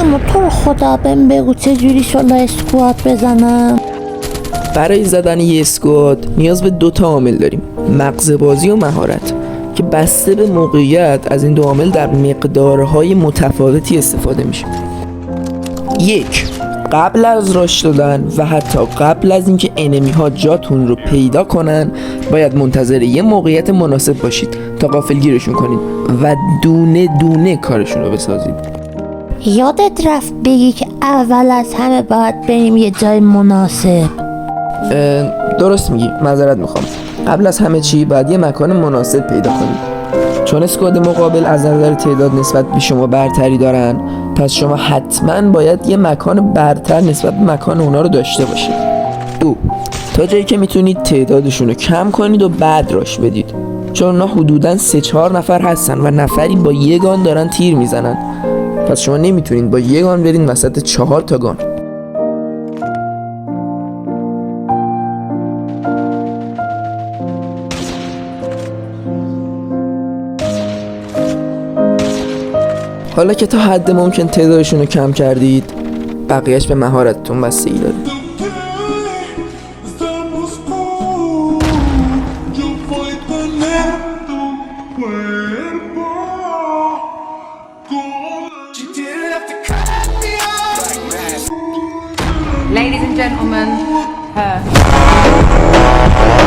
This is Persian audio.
اما تو رو خدا بهم بگو چجوری شلا اسکوات بزنم. برای زدن یه اسکوات نیاز به 2 عامل داریم، مغز بازی و مهارت، که بسته به موقعیت از این 2 عامل در مقدارهای متفاوتی استفاده میشه. 1. قبل از راش دادن و حتی قبل از اینکه انمی ها جاتون رو پیدا کنن باید منتظر یه موقعیت مناسب باشید تا غافلگیرشون کنید و دونه دونه کارشون رو بسازید. یادت رفت بگی که اول از همه باید بریم یه جای مناسب. درست میگی، معذرت میخوام. قبل از همه چی باید یه مکان مناسب پیدا کنید. چون اسکواد مقابل از نظر تعداد نسبت به شما برتری دارن، پس شما حتما باید یه مکان برتر نسبت به مکان اونا رو داشته باشید. 2. تا جایی که میتونید تعدادشون رو کم کنید و بعد راش بدید، چون اونا حدوداً 3-4 نفر هستن و نفری با یه گان دارن تیر میزنن، پس شما نمیتونید با یه گان برین وسط 4 تا گان. حالا که تا حد ممکن تعدادشون رو کم کردید، بقیهش به مهارتتون بستگی داره. Ladies and gentlemen, her.